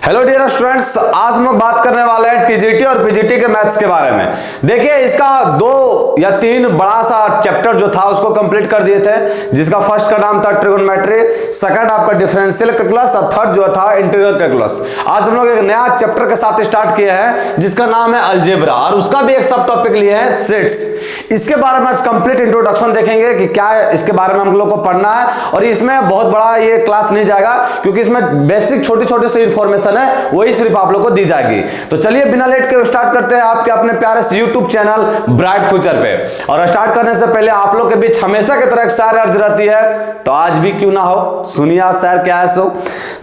Hello dear students, आज हम लोग बात करने वाले हैं टीजीटी और पीजीटी के मैथ्स के बारे में। देखिए, इसका 2 या 3 बड़ा सा चैप्टर जो था उसको कंप्लीट कर दिए थे, जिसका फर्स्ट का नाम था ट्रिगोनोमेट्री, सेकंड आपका डिफरेंशियल कैलकुलस और थर्ड जो था इंटीग्रल कैलकुलस। आज हम लोग एक नया चैप्टर के साथ स्टार्ट किए हैं जिसका नाम है अलजेब्रा, और उसका भी एक सब टॉपिक लिए है सेट्स। इसके बारे में आज कंप्लीट इंट्रोडक्शन देखेंगे कि क्या है, इसके बारे में हम लोग को पढ़ना है। और इसमें बहुत बड़ा ये क्लास नहीं जाएगा क्योंकि इसमें बेसिक छोटी छोटी सी इंफॉर्मेशन है, वही सिर्फ आप लोग को दी जाएगी। तो चलिए बिना लेट के स्टार्ट करते हैं आपके अपने प्यारे से यूट्यूब चैनल ब्राइट फ्यूचर पे। और स्टार्ट करने से पहले आप लोग के बीच हमेशा की तरह एक शेयर अर्ज रहती है, तो आज भी क्यों ना हो, सुनिए आज शेयर क्या है। सो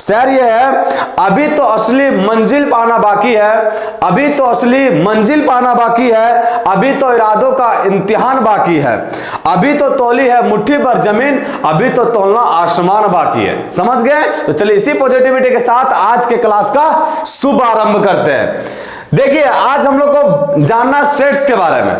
शेयर ये है, अभी तो असली मंजिल पाना बाकी है, अभी तो असली मंजिल पाना बाकी है, अभी तो इरादों का इम्तिहान बाकी है, अभी तो तौली है मुट्ठी भर जमीन, अभी तो तौलना आसमान बाकी है। समझ गए? तो चलिए इसी पॉजिटिविटी के साथ आज के क्लास का शुभ आरंभ करते हैं। देखिए, आज हम लोग को जानना सेट्स के बारे में।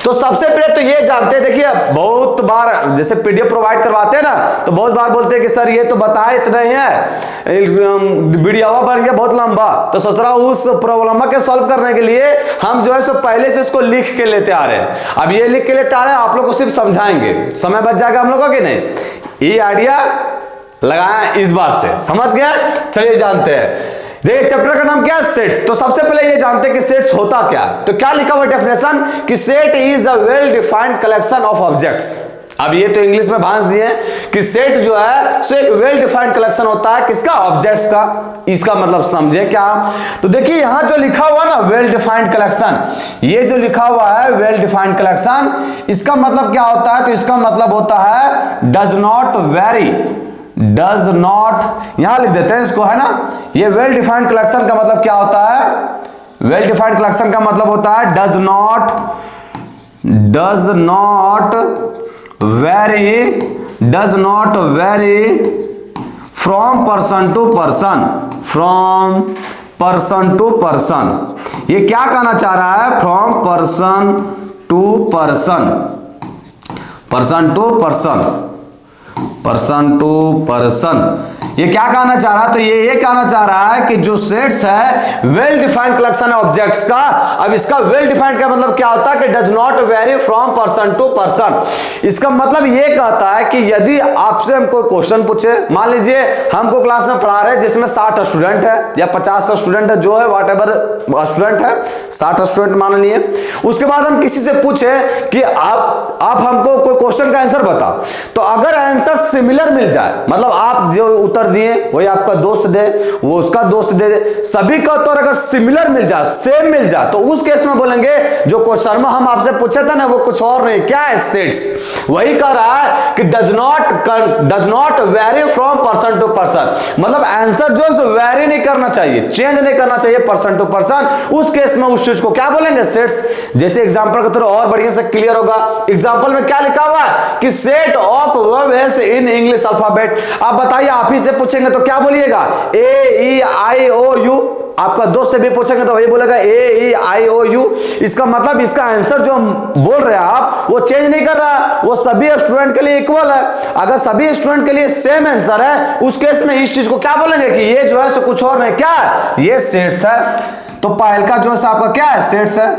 तो सबसे पहले तो ये जानते हैं, देखिए बहुत बार जैसे पीडीएफ प्रोवाइड करवाते हैं ना, तो बहुत बार बोलते हैं कि सर ये तो बताए इतना ही है, वीडियो बन गया बहुत लंबा। तो सोच रहा हूं उस प्रॉब्लम के सॉल्व करने के लिए हम जो है सो पहले से इसको लिख के लेते आ रहे हैं। अब ये लिख के लेते आ रहे हैं, आप लोग को सिर्फ समझाएंगे, समय बच जाएगा हम लोगों की नहीं। ये आइडिया लगाया इस बात से, समझ गए? चलिए जानते हैं। देखिए चैप्टर का नाम क्या है, सेट्स। तो सबसे पहले ये जानते हैं कि सेट्स होता क्या है। तो क्या लिखा हुआ डेफिनेशन कि set is a well defined collection of objects. अब ये तो इंग्लिश में भांज दिए कि सेट जो है सो एक वेल डिफाइंड कलेक्शन होता है किसका, ऑब्जेक्ट्स का। इसका मतलब समझे क्या? तो देखिए यहां जो लिखा हुआ ना वेल डिफाइंड कलेक्शन, ये जो लिखा हुआ है वेल डिफाइंड कलेक्शन, इसका मतलब क्या होता है? तो इसका मतलब होता है does not very, does not, यहां लिख देते हैं इसको, है ना। ये वेल डिफाइंड कलेक्शन का मतलब क्या होता है? वेल डिफाइंड कलेक्शन का मतलब होता है does not vary from person to person, from person to person. ये क्या कहना चाह रहा है? From person to person, person to person, person to person. ये क्या कहना चाह रहा है? तो ये कहना चाह रहा है कि जो सेट्स है वेल डिफाइंड कलेक्शन है ऑब्जेक्ट्स का। अब इसका वेल डिफाइंड का मतलब क्या होता है कि does not vary from person to person. इसका मतलब ये कहता है कि यदि आपसे हमको क्वेश्चन पूछे, मान लीजिए हमको क्लास में पढ़ा रहे जिसमें 60 स्टूडेंट है या 50 स्टूडेंट है, जो है वॉट एवर स्टूडेंट है, 60 स्टूडेंट मान लिए। उसके बाद हम किसी से पूछे कि आप हमको कोई क्वेश्चन का आंसर बता, तो अगर आंसर सिमिलर मिल जाए, मतलब आप जो उत्तर दिए वही आपका दोस्त दे, वो उसका दोस्त दे, सभी का उत्तर अगर सिमिलर मिल जाए, सेम मिल जाए, तो उस केस में बोलेंगे जो क्वेश्चन में हम आपसे पूछे थे ना वो कुछ और नहीं, क्या है? सेट्स। वही कह रहा है कि does not vary from person to person, मतलब आंसर जो है वेरी नहीं करना चाहिए, चेंज नहीं करना चाहिए पर्सन टू पर्सन। उस केस में उस चीज को क्या बोलेंगे? सेट्स। जैसे एग्जांपल के थ्रू और बढ़िया से क्लियर होगा। एग्जांपल में क्या लिखा हुआ है कि set of verbs in English alphabet. आप बताइए, आप ही से पूछेंगे तो क्या बोलिएगा? ए ई आई ओ यू। आपका दोस्त से भी पूछेंगे तो वही बोलेगा ए ई आई ओ यू। इसका मतलब इसका आंसर जो बोल रहे हैं आप वो चेंज नहीं कर रहा, वो सभी स्टूडेंट के लिए इक्वल है। अगर सभी स्टूडेंट के लिए सेम आंसर है, उस केस में इस चीज को क्या बोलेंगे कि ये जो है सो कुछ और नहीं, क्या है? ये सेट्स है। तो पहल का जो है आपका क्या है? सेट्स है।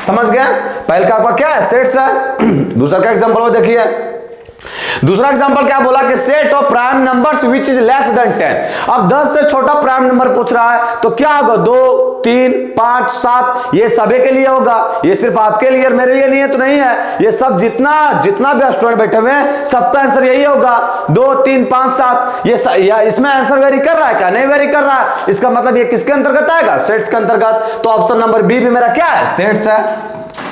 समझ गए? पहल का आपका क्या है? सेट्स है। दूसरा का एग्जांपल देखिए, दूसरा एग्जांपल क्या बोला कि set of prime numbers which is less than 10। अब 10 से छोटा प्राइम नंबर पूछ रहा है तो क्या होगा? 2, 3, 5, 7, ये सभी के लिए होगा, ये सिर्फ आपके लिए और मेरे लिए नहीं है तो नहीं है। ये सब जितना भी स्टूडेंट बैठे हुए हैं सबका आंसर यही होगा, 2, 3, 5, 7। ये इसमें आंसर वेरी कर रहा है क्या? नहीं वेरी कर रहा है। इसका मतलब ये किसके अंतर्गत आएगा? सेट्स के अंतर्गत। तो ऑप्शन नंबर बी भी मेरा क्या है? सेट्स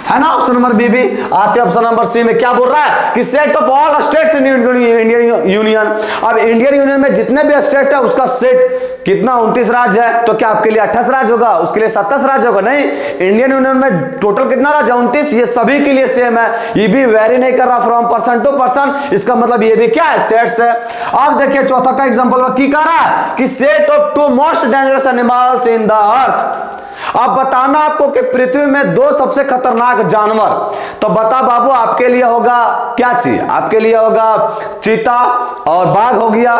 है ना। ऑप्शन नंबर बी भी आते। ऑप्शन नंबर सी में क्या बोल रहा है कि set of all states in Indian union. अब इंडियन यूनियन में जितने भी स्टेट है उसका सेट कितना? 29 राज्य है, तो क्या आपके लिए 28 राज्य होगा, उसके लिए 27 राज्य होगा? नहीं, इंडियन यूनियन में टोटल कितना राज्य? 29। ये सभी के लिए सेम है, ये भी वेरी नहीं कर रहा फ्रॉम पर्सन टू पर्सन। इसका मतलब ये भी क्या है? सेट्स है। अब देखिए चौथा का एग्जांपल में क्या कह रहा है कि set of 2 most dangerous animals in the earth. अब बताना आपको कि पृथ्वी में 2 सबसे खतरनाक जानवर, तो बता बाबू आपके लिए होगा क्या चीज? आपके लिए होगा चीता और बाघ हो गया,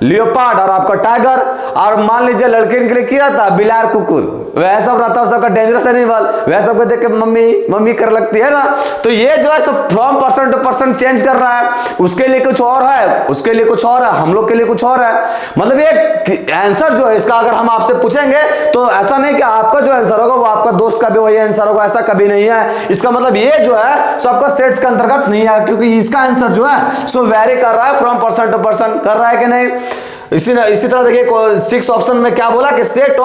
लियोपार्ड और आपका टाइगर, और मान लीजिए लड़के के लिए क्या रहता है, बिलार कुकुर, वह सब रहता है सबका डेंजरस एनिमल, वह सबको देख के मम्मी मम्मी कर लगती है ना। तो ये जो है सब from person to person change कर रहा है, उसके लिए कुछ और है, उसके लिए कुछ और है, हम लोग के लिए कुछ और है। मतलब ये आंसर जो है इसका अगर हम आपसे पूछेंगे तो ऐसा नहीं कि आपका जो आंसर होगा वो आपका दोस्त का भी वही आंसर होगा, ऐसा कभी नहीं है। इसका मतलब ये जो है सबका सेट्स के अंतर्गत नहीं है, क्योंकि इसका आंसर जो है सो वेरी कर रहा है, फ्रॉम पर्सन टू पर्सन कर रहा है कि नहीं। इसी तरह देखिए 6 ऑप्शन में क्या बोला कि set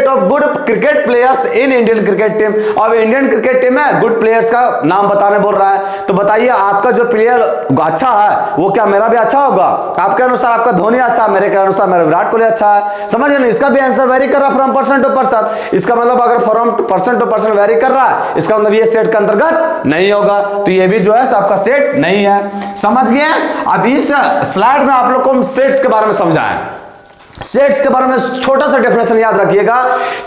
of good cricket players in Indian cricket team. अब इंडियन क्रिकेट टीम में गुड प्लेयर्स का नाम बताने बोल रहा है, तो बताइए आपका जो प्लेयर अच्छा है वो क्या मेरा भी अच्छा होगा? आपके अनुसार आपका धोनी अच्छा, मेरे के अनुसार मेरा विराट कोहली अच्छा है, समझ रहे? इसका भी आंसर वेरी कर रहा है फ्रॉम पर्सन टू पर्सन। इसका मतलब अगर from person to person vary कर रहा है, इसका मतलब ये सेट के अंतर्गत नहीं होगा, तो ये भी जो है आपका सेट नहीं है। समझ गए? अब इस स्लाइड में आप लोग को सेट्स के बारे में समझाएं। सेट्स के बारे में छोटा सा डेफिनेशन याद रखिएगा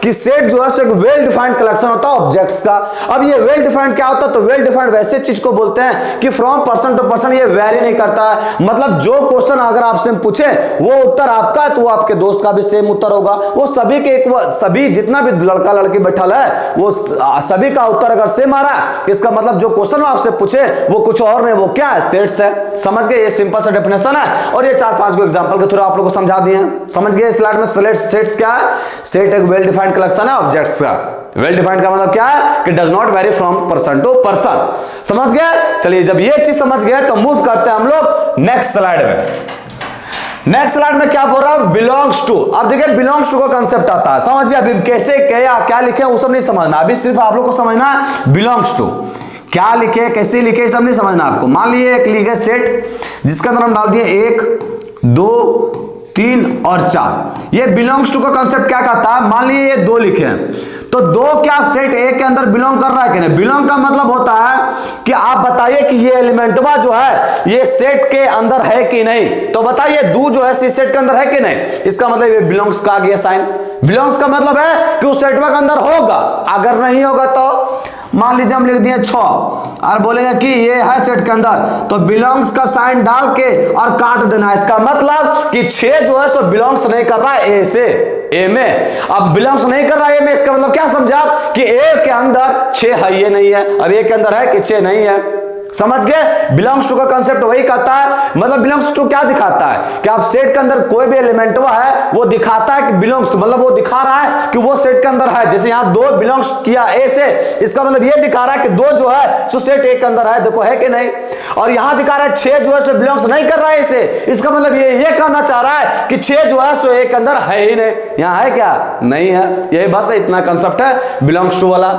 कि सेट जो है एक वेल डिफाइंड कलेक्शन होता है ऑब्जेक्ट्स का। अब ये वेल डिफाइंड क्या होता है? तो वेल डिफाइंड वैसे चीज को बोलते हैं कि फ्रॉम पर्सन टू पर्सन ये वेरी नहीं करता है। मतलब जो क्वेश्चन अगर आपसे पूछे वो उत्तर आपका है तो वो आपके दोस्त का भी सेम उत्तर होगा। वो सभी के सभी जितना भी लड़का लड़की बैठल है वो सभी का उत्तर अगर सेम आ रहा है, इसका मतलब जो क्वेश्चन आपसे पूछे वो कुछ और नहीं, वो क्या है? सेट्स है। समझ गए? ये सिंपल सा डेफिनेशन है और ये 4-5 को एग्जांपल के थ्रू आप लोगों को समझा दिए हैं। समझ गए? स्लाइड में सेट्स क्या है? सेट एक वेल डिफाइंड कलेक्शन है ऑब्जेक्ट्स का। वेल डिफाइंड का मतलब क्या है कि does not vary from person to person. समझ गए? चलिए जब ये चीज समझ गए तो मूव करते हैं हम लोग नेक्स्ट स्लाइड में। नेक्स्ट स्लाइड में क्या बोल रहा है? Belongs to. अब देखिए बिलोंग्स टू का कांसेप्ट आता है, समझिए। अभी कैसे क्या लिखे वो सब नहीं समझना, अभी सिर्फ आप लोग को समझना है बिलोंग्स टू क्या लिखे, कैसे लिखे, सब नहीं समझना आपको। मान लीजिए एक लिखे सेट जिसका अंदर हम डाल दिए 1 2 3 और 4। ये बिलोंग्स टू का कांसेप्ट क्या कहता है? मान लीजिए ये 2 लिखे हैं तो 2 क्या सेट ए के अंदर बिलोंग कर रहा है कि नहीं? बिलोंग का मतलब होता है कि आप बताइए कि ये एलिमेंटवा जो है ये सेट के अंदर है कि नहीं। तो बताइए 2 जो है इस सेट के अंदर है कि नहीं? इसका मतलब ये बिलोंग्स का आ गया साइन। बिलोंग्स का मतलब है कि उस सेटवा के अंदर होगा, अगर नहीं होगा तो मान लीजिए हम लिख दिए 6 और बोलेंगे कि ये है सेट के अंदर, तो बिलोंग्स का साइन डाल के और काट देना। इसका मतलब कि 6 जो है सो बिलोंग्स नहीं कर रहा है ए से ए में। अब बिलोंग्स नहीं कर रहा है ए में, इसका मतलब क्या समझा आप कि ए के अंदर 6 है, ये नहीं है। अब ए के अंदर है कि 6 नहीं है। समझ गए? बिलोंग्स टू का कांसेप्ट वही कहता है। मतलब बिलोंग्स टू क्या दिखाता है कि आप सेट के अंदर कोई भी एलिमेंट है वो दिखाता है कि बिलोंग्स, मतलब वो दिखा रहा है कि वो सेट के अंदर है। जैसे यहाँ 2 बिलोंग्स किया ए से, इसका मतलब ये दिखा रहा है कि 2 जो है सो सेट ए के अंदर है, देखो है कि नहीं। और यहाँ दिखा रहा है 6 जो है सो बिलोंग्स नहीं कर रहा है इसे, इसका मतलब ये कहना चाह रहा है कि 6 जो है सो ए के अंदर है ही नहीं। यहाँ है क्या? नहीं है। यही बस इतना कांसेप्ट है बिलोंग्स टू वाला।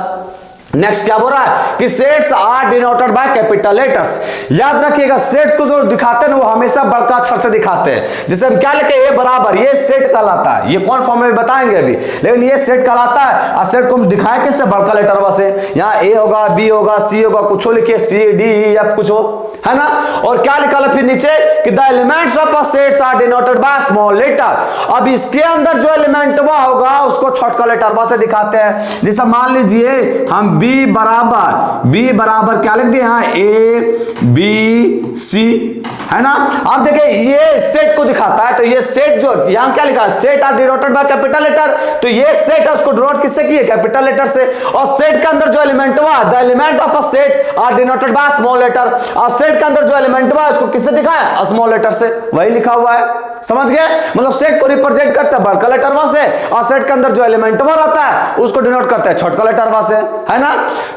नेक्स्ट क्या बोल रहा है कि sets are denoted by capital letters. याद रखिएगा सेट्स को जो दिखाते हैं वो हमेशा बड़का अक्षर से दिखाते हैं। जैसे हम क्या लिखे ए बराबर, ये सेट कहलाता है। ये कौन फॉर्म में बताएंगे अभी, लेकिन ये सेट कहलाता है। और सेट को हम दिखाए किससे? बड़का लेटर से। यहाँ ए होगा, बी होगा, सी होगा, कुछ लिखे सी डी एफ कुछ हो, है ना। और क्या लिखा फिर नीचे कि the elements of a sets are denoted by small letter. अब इसके अंदर जो एलिमेंट होगा उसको छोटा लेटर से दिखाते हैं। जैसे मान लीजिए हम b बराबर क्या लिख दिए यहाँ ए बी सी, है ना। अब देखिए ये सेट को दिखाता है, तो ये सेट जो यहाँ क्या लिखा है? Set are denoted by capital letter. तो ये सेट है उसको डिनोट किससे किए? कैपिटल लेटर से। और सेट के अंदर जो एलिमेंट हुआ the element of a set are denoted by small letter. और सेट के अंदर जो एलिमेंट हुआ उसको किससे दिखाया? स्मॉल लेटर से। वही लिखा हुआ है। समझ गए? मतलब सेट को रिप्रेजेंट करता है बड़का लेटर से, और सेट के अंदर जो एलिमेंट रहता है उसको डिनोट करता है छोटा लेटर से, है ना।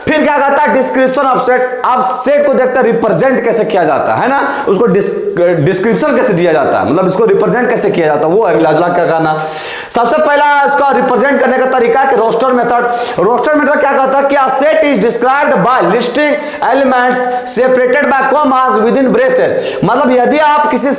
फिर क्या कहता है? Description of set. आप सेट को देखते हैं रिप्रेजेंट कैसे किया जाता है ना, उसको डिस्क्रिप्शन कैसे दिया जाता है, मतलब इसको रिप्रेजेंट कैसे किया जाता है, वो है मिला जुला क्या कहना। सबसे पहला इसका रिप्रेजेंट करने का तरीका है कि रोस्टर मेथड। रोस्टर मेथड क्या कहता है कि a set is described by listing elements separated by commas within braces। मतलब यदि आप किसी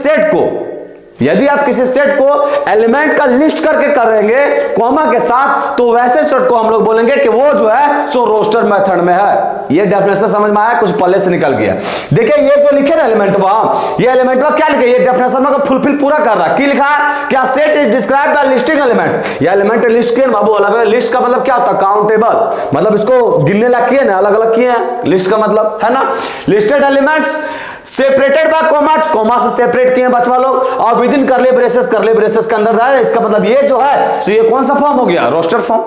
सेट को एलिमेंट का लिस्ट करके करेंगे कॉमा के साथ, तो वैसे सेट को हम लोग बोलेंगे कि वो जो है सो रोस्टर मेथड में है। ये डेफिनेशन समझ में आया? कुछ पहले से निकल गया। देखिए ये जो लिखे ना एलिमेंट वहां, ये एलिमेंट क्या लिखे? ये डेफिनेशन में फुलफिल पूरा कर रहा है। क्या लिखा है? क्या set is described bye listing elements. ये एलिमेंट लिस्ट किए बाबू, अलग अलग। लिस्ट का मतलब क्या होता है? काउंटेबल, मतलब इसको गिनने लायक किए ना, अलग अलग किए हैं। लिस्ट का मतलब है ना listed elements separated by comma, comma से सेपरेट किए बचवा लोग, और विद इन करली ब्रेसेस, करली ब्रेसेस के अंदर है। इसका मतलब ये जो है सो ये कौन सा फॉर्म हो गया, रोस्टर फॉर्म।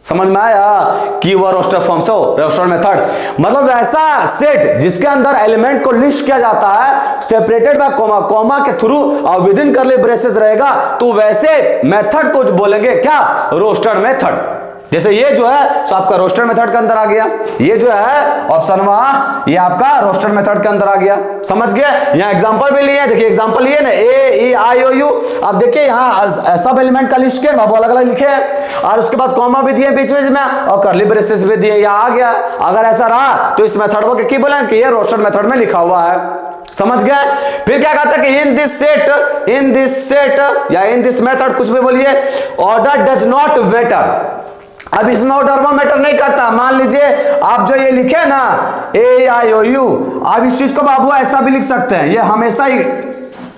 समझ में आया कि वह रोस्टर फॉर्म से रोस्टर मेथड मतलब ऐसा सेट जिसके अंदर एलिमेंट को लिस्ट किया जाता है सेपरेटेड बाय कोमा, कोमा के थ्रू और विद इन करली ब्रेसेस रहेगा, तो वैसे मेथड को बोलेंगे क्या, रोस्टर मेथड। जैसे ये जो है सो आपका रोस्टर मेथड के अंदर आ गया, ये जो है ऑप्शन वहां ये आपका रोस्टर मेथड के अंदर आ गया। समझ गए, यहां एग्जांपल भी लिए, देखिए एग्जांपल लिए ना A-E-I-O-U। अब देखिए यहां सब एलिमेंट का लिस्ट किया बाबू, अलग अलग लिखे हैं और उसके बाद कॉमा भी दिए बीच में और करली ब्रेसेस भी दिए, यहां आ गया। अगर ऐसा रहा तो इस मेथड को क्या बोलेंगे कि ये रोस्टर मेथड में लिखा हुआ है। समझ गए। फिर क्या कहता है कि इन दिस सेट या इन दिस मेथड, कुछ भी बोलिए, ऑर्डर डज नॉट मैटर। अब इसमें ऑर्डर मैटर नहीं करता। मान लीजिए आप जो ये लिखे ना A-I-O-U, आप इस चीज को बाबू ऐसा भी लिख सकते हैं, ये हमेशा ही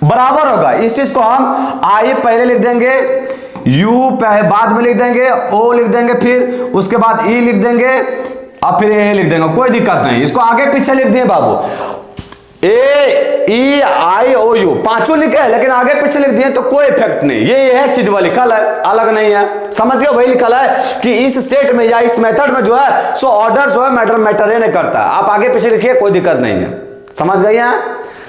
बराबर होगा। इस चीज को हम आई पहले लिख देंगे, यू बाद में लिख देंगे, ओ लिख देंगे, फिर उसके बाद ई लिख देंगे और फिर ए लिख देंगे, कोई दिक्कत नहीं। इसको आगे पीछे लिख दिए बाबू, A-E-I-O-U पांचों लिखे हैं लेकिन आगे पीछे लिख दिए तो कोई इफेक्ट नहीं, ये है चीज वाली लिखा है, अलग नहीं है। समझ गए, वही लिखा है कि इस सेट में या इस मेथड में जो है सो ऑर्डर जो है मैटर ही नहीं करता। आप आगे पीछे लिखिए, कोई दिक्कत नहीं है। समझ गए हैं,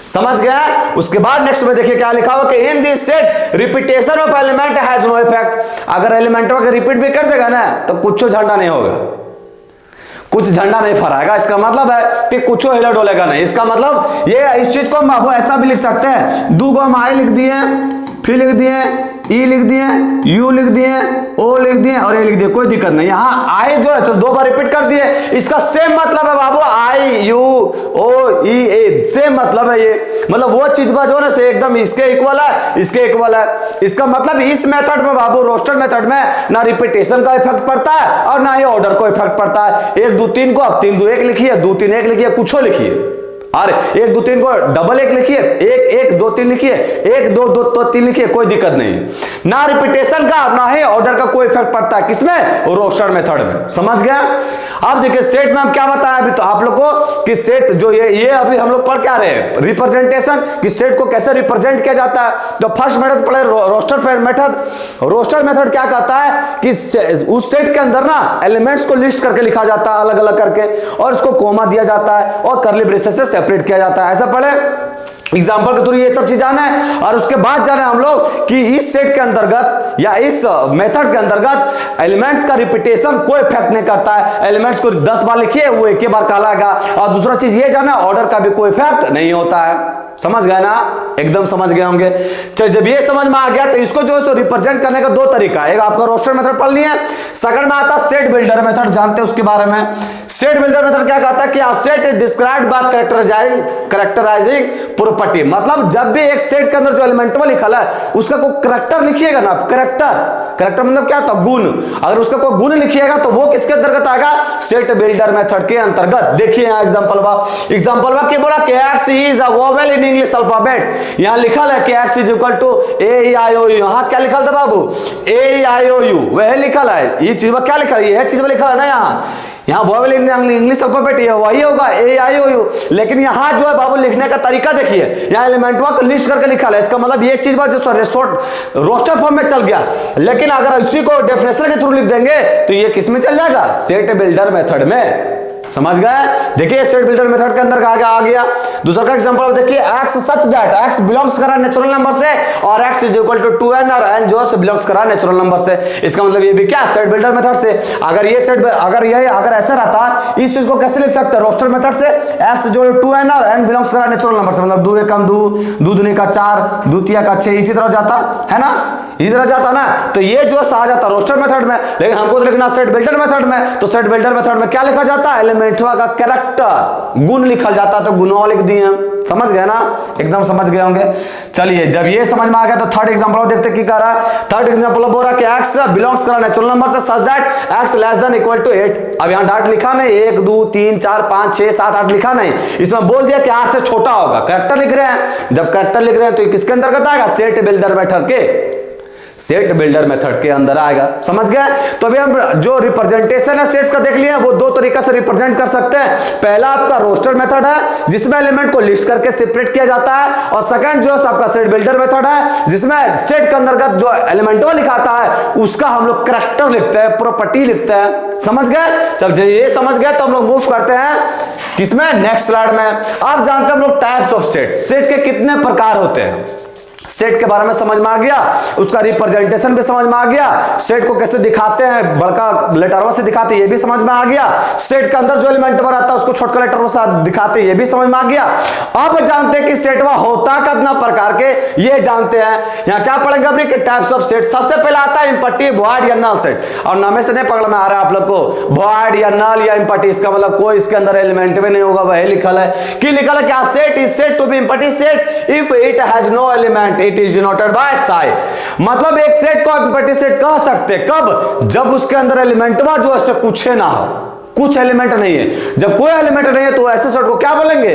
समझ गया। उसके बाद नेक्स्ट में देखिए क्या लिखा हुआ कि in this set repetition of element has no effect. अगर एलिमेंटों का रिपीट भी कर देगा ना तो कुछ झंडा नहीं होगा, कुछ झंडा नहीं फहराएगा। इसका मतलब है कि कुछ हिला डोलेगा नहीं। इसका मतलब ये इस चीज को हम ऐसा भी लिख सकते हैं, दो गो हम आई लिख दिए, फिर लिख दिए, ई लिख दिए, यू लिख दिए, ओ लिख दिए और ए लिख दिए, कोई दिक्कत नहीं। यहाँ आई जो है तो दो बार रिपीट कर दिए, इसका सेम मतलब है बाबू, आई you O E A, same मतलब है ये। मतलब वो चीज जो है से एकदम इसके इक्वल है, इसके इक्वल है। इसका मतलब इस मेथड में बाबू, रोस्टर मेथड में ना रिपीटेशन का इफेक्ट पड़ता है और ना ही ऑर्डर को इफेक्ट पड़ता है। 1 2 3 को आप 3 2 1 लिखिए, 2 3 1 लिखिए, कुछ लिखिए, और 1 2 3 को डबल 1 लिखिए, 1 1 2 3 लिखिए, 1 2 2 3 लिखिए, कोई दिक्कत नहीं। ना रिपीटेशन का ना ही ऑर्डर का कोई इफेक्ट पड़ता है, किसमें, रोस्टर मेथड में। समझ गया। अब देखिए सेट में हम क्या बताया अभी तो आप लोग को कि सेट जो ये अभी हम लोग पढ़ क्या रहे हैं, रिप्रेजेंटेशन, कि सेट को कैसे रिप्रेजेंट किया जाता है। तो फर्स्ट मेथड पढ़े रोस्टर मेथड। रोस्टर मेथड क्या कहता है कि उस सेट के अंदर ना एलिमेंट्स को लिस्ट करके लिखा जाता है अलग अलग करके, और उसको कोमा दिया जाता है और करली ब्रेसेस से सेपरेट किया जाता है। ऐसा पढ़े, एग्जाम्पल के थ्रू ये सब चीज जाना है। और उसके बाद जाना है हम लोग कि इस सेट के अंतर्गत या इस मेथड के अंतर्गत एलिमेंट्स का रिपीटेशन कोई इफेक्ट नहीं करता है। एलिमेंट्स को 10 बार लिखिए वो एक ही बार कहलाएगा। और दूसरा चीज ये जाना, ऑर्डर का भी कोई इफेक्ट नहीं होता है। समझ गए ना, एकदम समझ गए होंगे। चल जब ये समझ में आ गया तो इसको जो है रिप्रेजेंट करने का 2 तरीका है। एक आपका रोस्टर मेथड पढ़ लिया, सेकंड में आता सेट बिल्डर मेथड, जानते हैं उसके बारे में। सेट बिल्डर मेथड क्या कहता है कि set described bye characterising property. मतलब जब भी एक सेट के अंदर जो एलिमेंट में लिखा है उसका कोई कैरेक्टर लिखिएगा ना, कैरेक्टर मतलब क्या होता है, गुण। अगर उसका कोई गुण लिखिएगा तो वो किसके अंतर्गत आएगा, सेट बिल्डर मेथड के अंतर्गत। देखिए यहाँ एग्जांपल क्या बोला कि x is a vowel in English alphabet। यहाँ लिखा है कि x is equal to A-E-I-O-U। यहाँ क्या लिखा था बाबू, A-E-I-O-U, वह लिखा है। ये चीज में क्या लिखा है, यह चीज में लिखा है ना, यहाँ वोवेल इन इंग्लिश अल्फाबेट ये वही होगा A-I-O-U। लेकिन यहाँ जो है बाबू लिखने का तरीका देखिए, यहाँ एलिमेंटवा को लिस्ट करके लिखा है। इसका मतलब ये चीज बात जो रोस्टर फॉर्म में चल गया। लेकिन अगर इसी को डेफिनेशन के थ्रू लिख देंगे तो ये किस में चल जाएगा, सेट बिल्डर मेथड में। समझ गए। देखिए सेट बिल्डर मेथड के अंदर आ गया। दूसरा का एग्जांपल देखिए, x such that x belongs करा नेचुरल नंबर से और x is equal to 2n और n जो है बिलोंग्स करा नेचुरल नंबर से। इसका मतलब ये भी क्या, सेट बिल्डर मेथड से। अगर ये सेट अगर ऐसा रहता, इस चीज को कैसे लिख सकते हैं, रोस्टर मेथड से। x जो 2n और n बिलोंग्स करा नेचुरल नंबर से, मतलब 2 एकम 2, 2 दूनी का 4, 2 तिया का 6, इसी तरह जाता है ना, इसी तरह जाता ना। तो ये जो है आ जाता रोस्टर मेथड में। लेकिन हमको तो लिखना सेट बिल्डर मेथड में। तो सेट बिल्डर मेथड में क्या लिखा जाता है, एलिमेंटवा का कैरेक्टर, गुण लिखा जाता है, तो गुणों लिख दिए। समझ गए ना, एकदम समझ गए होंगे। चलिए जब ये समझ में आ गया तो थर्ड एग्जांपल देखते की कर रहा है। थर्ड एग्जांपल बोल रहा है कि x बिलोंग्स करा नेचुरल नंबर से such that x less than equal to 8। अब यहाँ डाट लिखा नहीं, 1 2 3 4 5 6 7 8 लिखा नहीं, इसमें बोल दिया कि 8 से छोटा होगा। कैरेक्टर लिख रहे हैं, जब कैरेक्टर लिख रहे हैं तो किसके अंतर्गत आएगा, सेट बिल्डर मेथड के। सेट बिल्डर मेथड के अंदर आएगा। समझ गए? तो अभी हम जो रिप्रेजेंटेशन है सेट्स का देख लिया, वो दो तरीका से रिप्रेजेंट कर सकते हैं। पहला आपका रोस्टर मेथड है जिसमें एलिमेंट को लिस्ट करके सेपरेट किया जाता है, और सेकंड जो है आपका सेट बिल्डर मेथड है जिसमें सेट के अंतर्गत जो एलिमेंटो लिखाता है उसका हम लोग कैरेक्टर लिखते हैं, प्रॉपर्टी लिखते हैं। समझ गए? जब ये समझ गए तो हम लोग मूव करते हैं किसमें, नेक्स्ट स्लाइड में। आप जानते हैं हम लोग टाइप्स ऑफ सेट, सेट के कितने प्रकार होते हैं। सेट के बारे में समझ में आ गया, उसका रिप्रेजेंटेशन भी समझ में आ गया, सेट को कैसे दिखाते हैं, बड़का लेटरों से दिखाते हैं ये भी समझ में आ गया, सेट के अंदर जो एलिमेंट रहता है उसको छोटका लेटरों से दिखाते हैं ये भी समझ में आ गया। अब जानते हैं कि सेटवा होता कितना प्रकार के, ये जानते हैं। यहाँ क्या पढ़ेंगे अपने के टाइप्स ऑफ सेट। सबसे पहले आता है इम्पटी, वॉइड या नल सेट, और नामे से नहीं पकड़ में आ रहा है आप लोग को, वॉइड या नल या इम्पटी, इसका मतलब कोई इसके अंदर एलिमेंट भी नहीं होगा, वही लिखल है। कि लिखल है क्या, set is said to be empty set if it has no element, it is denoted by psi. मतलब एक सेट को इम्पटी सेट कह सकते कब, जब उसके अंदर एलिमेंट जो ऐसे कुछ ना हो, कुछ एलिमेंट नहीं है। जब कोई एलिमेंट नहीं है तो ऐसे सेट को क्या बोलेंगे,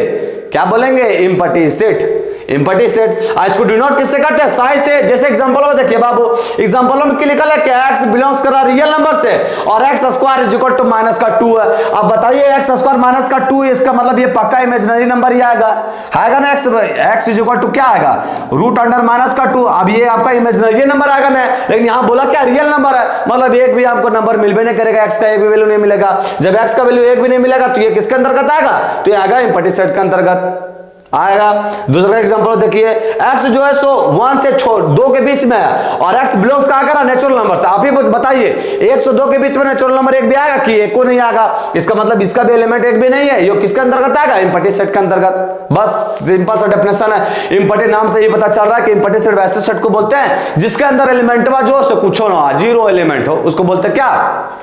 क्या बोलेंगे, इम्पटी सेट। इम्पटी सेट इसको डिनोट किससे करते हैं, साई से। जैसे एग्जांपल में देखिए बाबू, एग्जांपल में क्या लिखा है कि x बिलोंग्स कर रहा है रियल नंबर से और x square is equal to minus का 2 है। अब बताइए x स्क्वायर माइनस का 2, इसका मतलब ये पक्का इमेजिनरी नंबर ही आएगा ना। x इज इक्वल टू क्या आएगा, रूट अंडर माइनस का 2। अब ये आपका इमेजिनरी नंबर आएगा ना, लेकिन यहाँ बोला क्या रियल नंबर है, मतलब एक भी आपको नंबर मिल भी नहीं करेगा, x का एक भी वैल्यू नहीं मिलेगा। जब x का वैल्यू एक भी नहीं मिलेगा तो ये किसके अंतर्गत आएगा, तो ये आएगा इम्पटी सेट के अंतर्गत आएगा। दूसरा एग्जांपल देखिए, x जो है सो 1 से 2 के बीच में है और x बिलोंग्स कहाँ कर रहा है, नेचुरल नंबर से। आप ही बताइए 1 से 2 के बीच में नेचुरल नंबर एक भी आएगा कि एक को नहीं आएगा, इसका मतलब इसका भी एलिमेंट एक भी नहीं है, ये किसके अंतर्गत आएगा, इम्पटी सेट के अंतर्गत। बस सिंपल सा डेफिनेशन है। इम्पटी नाम से ये पता चल रहा है कि इम्पटी सेट वैसे सेट को बोलते हैं जिसके अंदर एलिमेंट जो से कुछ ना हो, जीरो एलिमेंट हो, उसको बोलते हैं क्या,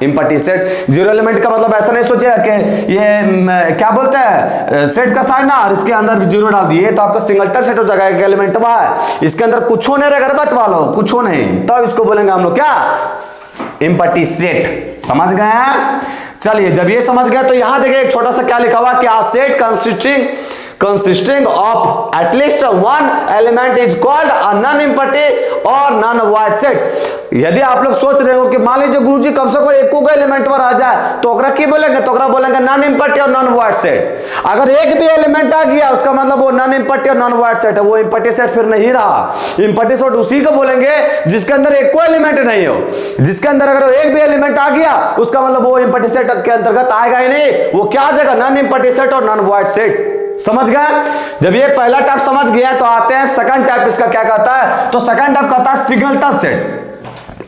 इम्पटी सेट। जीरो एलिमेंट का मतलब ऐसा नहीं सोचे कि ये क्या बोलते हैं सेट का साइन ना, इसके अंदर जीरो डाल दिए तो आपका सिंगलटन सेट हो जाएगा, एक एलिमेंट है इसके अंदर कुछ नहीं रहेगा, बचवा लो कुछ नहीं, तब तो इसको बोलेंगे हम लोग क्या, इम्पटी सेट। समझ गए हैं? चलिए जब ये समझ गए तो यहां देखिए एक छोटा सा क्या लिखा हुआ, क्या set consisting of at least one element is called a non-empty और non-void set। यदि आप लोग सोच रहे हो कि मान लीजिए गुरुजी कम से कम एको का एलिमेंट पर आ जाए तो ओकरा की बोलेंगे, तो ओकरा बोलेंगे नॉन इम्पटी और नॉन वॉइड सेट। अगर एक भी एलिमेंट आ गया उसका मतलब वो नॉन इम्पटी और नॉन वॉइड सेट है, वो इम्पटी सेट फिर नहीं रहा। इम्पटी सेट उसी को बोलेंगे जिसके अंदर एक कोई एलिमेंट नहीं हो, जिसके अंदर अगर एक भी एलिमेंट आ गया उसका मतलब वो इम्पटी सेट के अंतर्गत आएगा ही नहीं, वो क्या आ जाएगा, नॉन इम्पटी सेट और नॉन वॉइड सेट। समझ गए? जब ये पहला टाइप समझ गया तो आते हैं सेकंड टाइप, इसका क्या कहता है, तो सेकंड टाइप कहता है सिंगलटन सेट।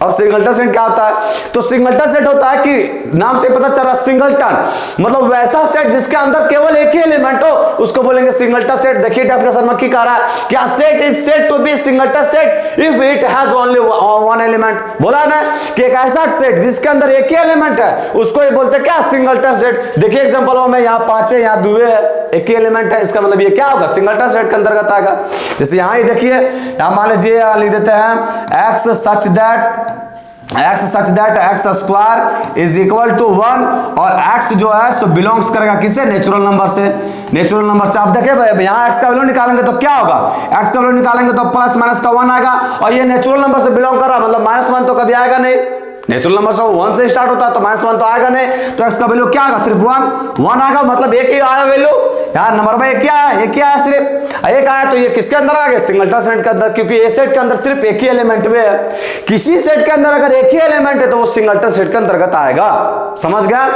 अब सिंगलटन सेट क्या होता है, तो सिंगलटन सेट होता है कि नाम से पता चल रहा है सिंगलटन, मतलब वैसा सेट जिसके अंदर केवल एक ही एलिमेंट हो उसको बोलेंगे सिंगलटन सेट। देखिए डेफिनेशन में क्या कह रहा है, क्या set is said to be singleton set if it has only one element. बोला ना कि एक ऐसा सेट जिसके अंदर एक ही एलिमेंट है उसको ये बोलते हैं क्या, सिंगलटन सेट। देखिए एग्जांपल में यहाँ 5 है, यहाँ 2 है, एक ही एलिमेंट है, इसका मतलब ये क्या होगा, सिंगलटन सेट के अंतर्गत आएगा। जैसे यहाँ ही देखिए, यहाँ मान लीजिए लिख देते हैं x such that x square is equal to 1 और x जो है सो बिलोंग्स करेगा किससे, नेचुरल नंबर से। नेचुरल नंबर से आप देखिए यहाँ x का वैल्यू निकालेंगे तो क्या होगा, x का वैल्यू निकालेंगे तो प्लस माइनस का 1 आएगा, और ये नेचुरल नंबर से बिलोंग कर रहा मतलब -1 तो कभी आएगा नहीं। नेचुरल नंबर से 1 से स्टार्ट होता है तो -1 तो आएगा नहीं, तो x का वैल्यू क्या आएगा, सिर्फ 1 आएगा, मतलब एक ही आया वैल्यू। यार नंबर में एक क्या है, सिर्फ एक आया, तो ये किसके अंदर आ गया, सिंगलटन सेट के अंदर, क्योंकि ए सेट के अंदर सिर्फ एक ही एलिमेंट में है। किसी सेट के अंदर अगर एक ही एलिमेंट है तो वो सिंगलटन सेट के अंतर्गत आएगा। समझ गया?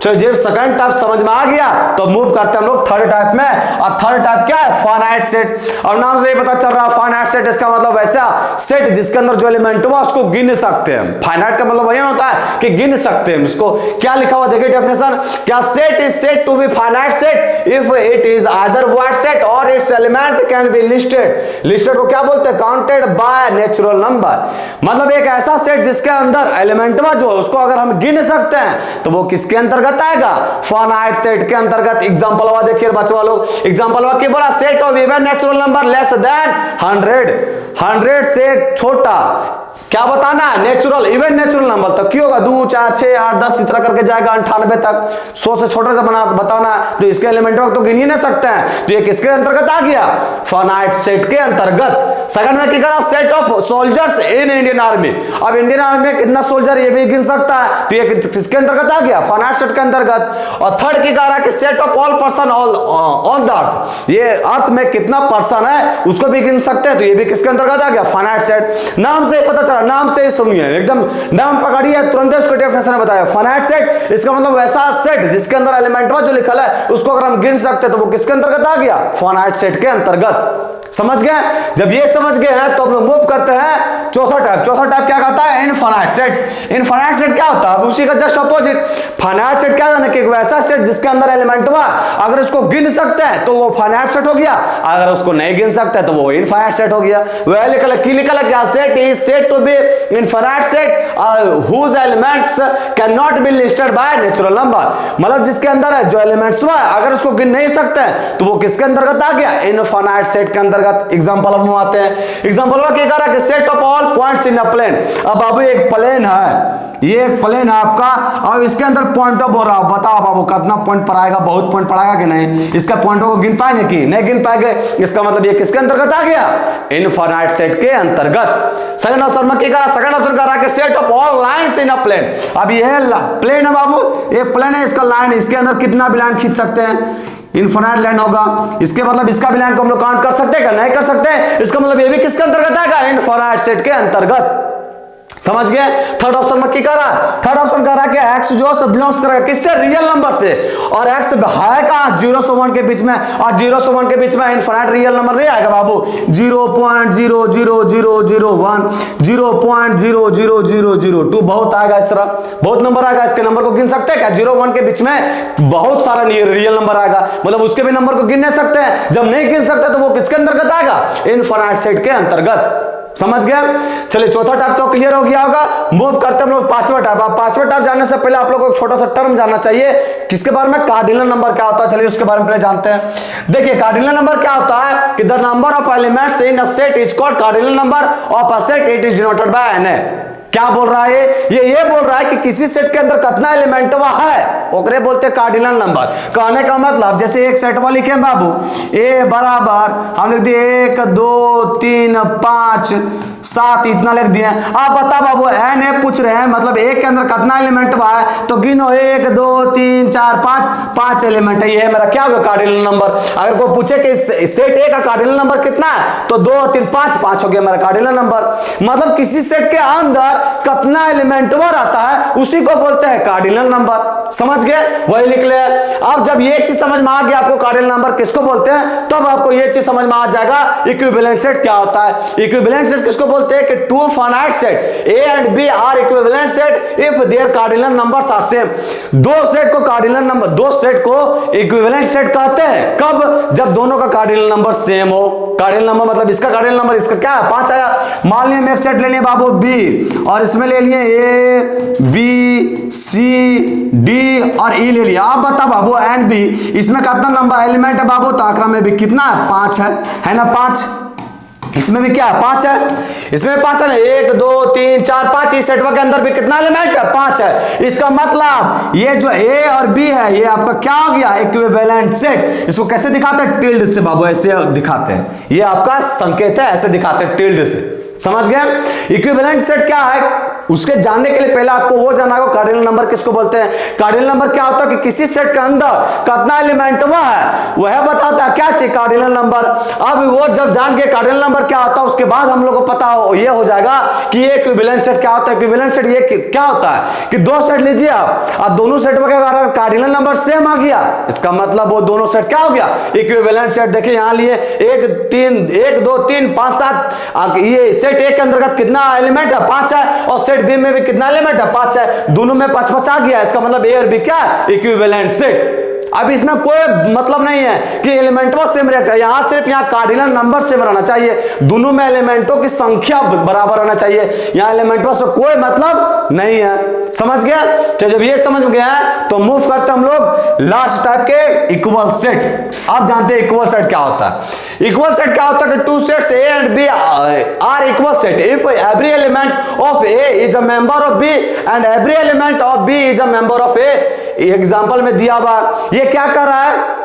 चलो जब सेकंड टाइप समझ में आ गया तो मूव करते हैं हम लोग थर्ड टाइप में, और थर्ड टाइप क्या है, फाइनाइट सेट। और नाम से ये पता चल रहा है फाइनाइट सेट, इसका मतलब वैसा सेट जिसके अंदर जो एलिमेंट हुआ उसको गिन सकते हैं। फाइनाइट का मतलब वही होता है कि गिन सकते हैं उसको। क्या लिखा हुआ देखिए डेफिनेशन, क्या set is said to be finite set if it is either void set और its element can be listed. Listed को क्या बोलते हैं, काउंटेड बाय नेचुरल नंबर। मतलब एक ऐसा सेट जिसके अंदर एलिमेंट जो है उसको अगर हम गिन सकते हैं तो वो किसके अंतर्गत आएगा, फाइनाइट सेट के अंतर्गत। एग्जांपल देखिए बच्चों लोग, एग्जांपल क्या बोला, set of even natural number less than 100 से छोटा क्या बताना है, नेचुरल, इवन नेचुरल नंबर तक क्यों होगा, 2 4 6 8 10 इस तरह करके जाएगा 98 तक, 100 से छोटा सा बताना है तो इसके एलिमेंटों तो गिन ही नहीं सकते हैं, तो ये किसके अंतर्गत आ गया, फाइनाइट सेट के अंतर्गत। सेकंड में क्या करा, set of soldiers in Indian army, अब इंडियन आर्मी में कितना सोल्जर ये भी गिन सकता है, तो ये किसके अंतर्गत आ गया, फाइनाइट सेट के अंतर्गत। और थर्ड की कह रहा है कि set of all person on the earth, ये अर्थ में कितना पर्सन है उसको भी गिन सकते हैं, तो ये भी किसके अंतर्गत आ गया, फाइनाइट सेट। नाम से पता चला, नाम से सुनिए एकदम, नाम पकड़िए तुरंत उसको डेफिनेशन बताया, फाइनाइट सेट इसका मतलब वैसा सेट जिसके अंदर एलिमेंट में जो लिखा है उसको अगर हम गिन सकते हैं तो वो किसके अंतर्गत आ गया, फाइनाइट सेट के अंतर्गत। समझ गए, जब ये समझ गए हैं तो हम लोग मूव करते हैं चौथा टाइप। चौथा टाइप क्या कहता है, इनफाइनाइट सेट। इनफाइनाइट सेट क्या होता है, उसी का जस्ट अपोजिट। फाइनाइट सेट क्या है कि वैसा सेट जिसके अंदर एलिमेंट हुआ अगर उसको गिन सकते हैं तो वो फाइनाइट सेट हो गया, अगर उसको नहीं गिन सकते तो वो इनफाइनाइट सेट हो गया। वह लिखा क्या, set is said to be infinite set whose elements can not be listed by natural number, मतलब जिसके अंदर है जो एलिमेंट्स हुआ अगर उसको गिन नहीं सकते तो वो किसके अंतर्गत आ गया, इनफाइनाइट सेट के अंतर्गत। एग्जांपल हम आते हैं, एग्जांपल में क्या कह रहा है कि set of all points in a plane. अब बाबू एक प्लेन है, ये एक प्लेन है आपका और इसके अंदर पॉइंट ऑफ हो रहा है, बताओ बाबू कितना पॉइंट पर आएगा, बहुत पॉइंट पड़ाएगा कि नहीं, इसका पॉइंटों को गिन पाएंगे कि नहीं गिन पाएंगे, इसका मतलब ये किसके अंतर्गत आ गया, इनफाइनाइट सेट के अंतर्गत। सेकंड ऑप्शन में क्या कह रहा है, सेकंड ऑप्शन कह रहा है कि set of all lines in a plane. अब ये प्लेन है बाबू, ये प्लेन है, इसका लाइन, इसके अंदर कितना भी लाइन खींच सकते हैं, इनफाइनाइट लाइन होगा, इसके मतलब इसका भी लाइन को हम लोग काउंट कर सकते हैं क्या, नहीं कर सकते, इसका मतलब ये भी किसके अंतर्गत आएगा, इनफाइनाइट सेट के अंतर्गत। समझ गए। थर्ड ऑप्शन में क्या कह रहा है, थर्ड ऑप्शन कह रहा है कि एक्स जो से बिलोंग्स करेगा किससे, रियल नंबर से, और एक्स है कहां 0 से 1 के बीच में, और 0 से 1 के बीच में इनफाइनाइट रियल नंबर नहीं आएगा बाबू, 0.00001 0.00002 बहुत आएगा, इस तरह बहुत नंबर आएगा, इसके नंबर को गिन सकते हैं क्या, 0 1 के बीच में बहुत सारा रियल नंबर आएगा, मतलब उसके भी नंबर को गिन नहीं सकते हैं, जब नहीं गिन सकते तो वो किसके अंतर्गत आएगा, इनफाइनाइट सेट के अंतर्गत। समझ गए। चलिए चौथा टाइप तो क्लियर हो गया होगा, मूव करते हैं हम लोग पांचवा टाइप। आप पांचवा टाइप जानने से पहले आप लोगों को छोटा सा टर्म जानना चाहिए, किसके बारे में, कार्डिनल नंबर क्या होता है। चलिए उसके बारे में पहले जानते हैं। देखिए कार्डिनल नंबर क्या होता है कि the number of elements in a set is called cardinal number of a set, it is denoted by n. क्या बोल रहा है ये बोल रहा है कि किसी सेट के अंदर कितना एलिमेंट है ओकरे बोलते हैं कार्डिनल नंबर। कहने का मतलब जैसे एक सेट वाली लिखे बाबू, ए बराबर हम लिख दिए 1 2 3 5 7 इतना लिख दिए। आप बता बाबू एन ए पूछ रहे हैं, मतलब एक के अंदर कितना एलिमेंट है, तो गिनो 1 2 3 4 5 एलिमेंट है, ये है मेरा क्या होगा कार्डिनल नंबर। अगर कोई पूछे कि सेट ए का कार्डिनल नंबर कितना है, तो 2 3 5 हो गया मेरा कार्डिनल नंबर। मतलब किसी सेट के अंदर कितना एलिमेंट रहता है उसी को बोलते हैं कार्डिनल नंबर। समझ गए, वही लिख ले। अब जब ये चीज समझ में आ गया आपको कार्डिनल नंबर किसको बोलते हैं, तब आपको ये चीज समझ में आ जाएगा इक्विवेलेंट सेट क्या होता है। इक्विवेलेंट सेट किसको बोलते हैं कि two finite set A and B are equivalent set if their cardinal numbers are same. दो सेट को कार्डिनल नंबर, दो सेट को इक्विवेलेंट सेट कहते हैं कब, जब दोनों का कार्डिनल नंबर सेम हो। कार्डिनल नंबर मतलब इसका कार्डिनल नंबर इसका क्या है 5 आया। मान लिया एक सेट ले लिए बाबू बी और इसमें ले लिए ए बी सी डी और ई ले लिया। आप बता बाबू एन बी इसमें कितना नंबर एलिमेंट है बाबू, तो आंकड़ा में भी कितना है 5 है ना 5। इसमें भी क्या है 5 है, इसमें 5 है ना 1 2 3 4 5। इस सेट के अंदर भी कितना एलिमेंट है 5 है। इसका मतलब ये जो ए और बी है ये आपका क्या हो गया इक्विवेलेंट सेट। इसको कैसे दिखाते हैं टिल्ड से बाबू, ऐसे दिखाते हैं, ये आपका संकेत है, ऐसे दिखाते हैं टिल्ड से। समझ गए। इक्विवेलेंट सेट क्या है उसके जानने के लिए पहले आपको वो जानना होगा कार्डिनल नंबर किसको बोलते हैं। कार्डिनल नंबर क्या होता है कि किसी सेट के अंदर कितना एलिमेंट हुआ है वह बताता है क्या चाहिए कार्डिनल नंबर। अब वो जब जान के कार्डिनल नंबर क्या होता है उसके बाद हम लोग को पता ये हो जाएगा कि ये इक्विवेलेंट सेट क्या होता है। इक्विवेलेंट सेट ये क्या होता है कि दो सेट लीजिए आप और दोनों सेट में कार्डिनल नंबर सेम आ गया, इसका मतलब वो दोनों सेट क्या हो गया इक्विवेलेंट सेट। देखिए यहां लिए 1 2 3 5 7 ये सेट ए के अंतर्गत कितना एलिमेंट है 5 है और सेट बी में भी कितना एलिमेंट है 5 है, दोनों में 5 आ गया। इसका मतलब ए और बी क्या इक्विवेलेंट सेट। अब इसमें कोई मतलब नहीं है कि एलिमेंट सेम रहना चाहिए, यहां सिर्फ यहाँ कार्डिनल नंबर सेम रहना चाहिए, दोनों में एलिमेंटों की संख्या बराबर रहना चाहिए, यहाँ एलिमेंटों से कोई मतलब नहीं है। समझ गया? तो जब ये समझ गया है तो मूव करते हम लोग लास्ट टाइप के इक्वल सेट। आप जानते हैं इक्वल सेट क्या होता है? इक्वल सेट क्या होता है कि two sets A and B are equal set if every element of A is a member of B and every element of B is a member of A. Example में दिया हुआ ये क्या कर रहा है,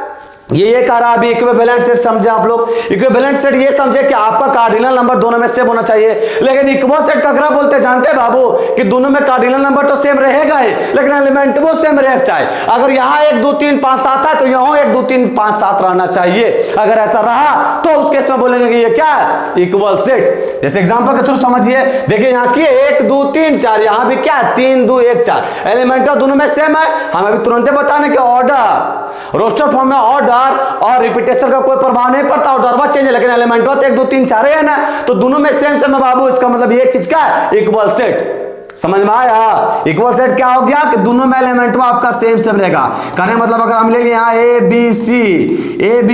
ये कह रहा है अभी इक्विवेलेंट सेट समझे आप लोग। इक्विवेलेंट सेट ये समझे कि आपका कार्डिनल नंबर दोनों में सेम होना चाहिए, लेकिन इक्वल सेट ककरा बोलते हैं जानते हैं बाबू? कि दोनों में कार्डिनल नंबर तो सेम रहेगा ही, लेकिन एलिमेंट वो सेम रहे चाहिए। अगर यहाँ 1 2 3 5 7 है तो यहाँ 1 2 3 5 7 रहना चाहिए। अगर ऐसा रहा तो उस केस में बोलेंगे कि ये क्या है? Equal set. जैसे एग्जांपल के थ्रू समझिए, देखिए यहाँ की 1 2 3 4, यहाँ भी क्या है 3 2 1 4, एलिमेंट दोनों में सेम है। हमें अभी तुरंत बताने के ऑर्डर रोस्टर फॉर्म में ऑर्डर और रिपीटेशन का कोई प्रभाव नहीं पड़ता, ऑर्डर चेंज है, लेकिन एलिमेंट 1 2 3 4 है ना, तो दोनों में सेम सेम है बाबू। इसका मतलब ये चीज क्या है? Equal set. समझ में आया? इक्वल सेट क्या हो गया कि दोनों में एलिमेंट आपका सेम सेम रहेगा। कहने मतलब अगर हम लेंगे यहाँ ए बी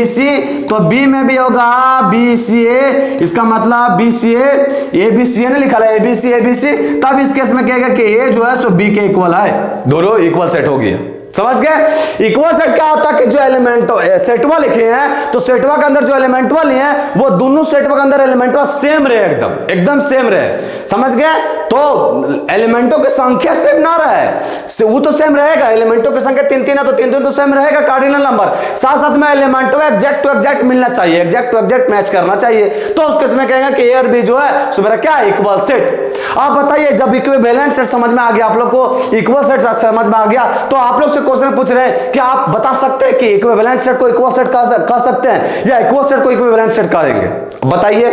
सी तो बी में भी होगा बी सी ए, इसका मतलब B C A B C ए ने लिखा है ए बी सी, तब इस केस में कहेगा कि ए जो है सो बी के इक्वल है, दोनों इक्वल सेट हो गया। समझ गए? इक्वल सेट क्या होता है कि जो एलिमेंट सेटवा लिखे हैं तो सेटवा के अंदर जो एलिमेंटवा लिए हैं वो दोनों सेटवा के अंदर एलिमेंटवा सेम रहे, एकदम सेम रहे। समझ गए? तो एलिमेंटों की संख्या सेम ना रहे, वो तो सेम रहेगा। एलिमेंटों की संख्या 3 3 है तो 3 3 तो सेम रहेगा कार्डिनल नंबर, साथ साथ में एलिमेंटों एग्जैक्ट टू एग्जैक्ट मिलना चाहिए, एग्जैक्ट टू एग्जैक्ट मैच करना चाहिए। तो उस केस में कहेंगे कि ए और बी जो है सो मेरा क्या है? Equal set. आप बताइए जब इक्विवेलेंट सेट समझ में आ गया आप लोग को, इक्वल सेट समझ में आ गया, तो आप लोग से क्वेश्चन पूछ रहे हैं कि आप बता सकते हैं कि इक्विवेलेंट सेट को इक्वल सेट कह सकते हैं या इक्वल सेट को इक्विवेलेंट सेट कह देंगे? बताइए,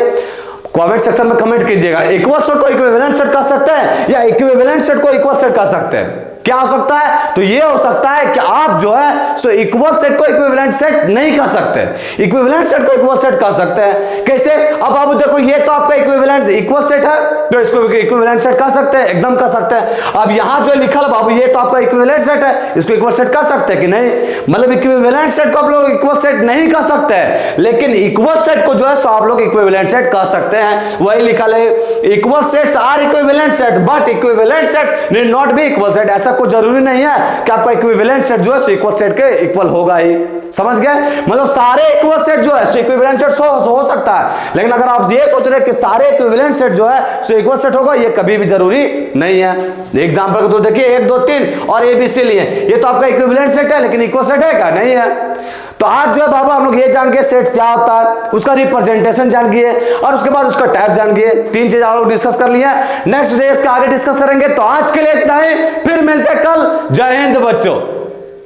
कमेंट सेक्शन में कमेंट कीजिएगा। इक्वल सेट को इक्विवेलेंट सेट कह सकते हैं या इक्विवेलेंट सेट को इक्वल सेट कह सकते हैं? क्या हो सकता है? तो ये हो सकता है कि आप जो है सो इक्वल सेट को इक्विवेलेंट सेट नहीं कह सकते, इक्विवेलेंट सेट को इक्वल सेट कह सकते हैं। कैसे? अब आप देखो ये तो आपका इक्विवेलेंट इक्वल सेट है तो इसको इक्विवेलेंट सेट कह सकते हैं, एकदम कह सकते हैं। अब यहां जो लिखा है बाबू ये तो आपका इक्विवेलेंट सेट है, इसको इक्वल सेट कह सकते हैं कि नहीं? मतलब इक्विवेलेंट सेट को आप लोग इक्वल सेट नहीं कह सकते हैं, लेकिन इक्वल सेट को जो है सो आप लोग इक्विवेलेंट सेट कह सकते हैं। वही लिखा है equal sets are equivalent set but equivalent set need not be equal set. ऐसा कोई जरूरी नहीं है कि आपका इक्विवेलेंट सेट जो है इक्वल सेट के इक्वल होगा ही। समझ गए? मतलब सारे इक्वल सेट जो है इक्विवेलेंट सेट हो सकता है, लेकिन अगर आप ये सोच रहे हैं कि सारे इक्विवेलेंट सेट जो है इक्वल सेट होगा, ये कभी भी जरूरी नहीं है। एग्जांपल के तो देखिए 1 2 3 और ए बी सी लिए, ये तो आपका इक्विवेलेंट सेट है, लेकिन इक्वल सेट है क्या? नहीं है। तो आज जो है बाबा हम लोग ये जान गए सेट क्या होता है, उसका रिप्रेजेंटेशन जान गए और उसके बाद उसका टाइप जान गए। 3 चीज आप लोग डिस्कस कर लिए। नेक्स्ट डे इसका आगे डिस्कस करेंगे। तो आज के लिए इतना ही, फिर मिलते हैं कल। जय हिंद बच्चों।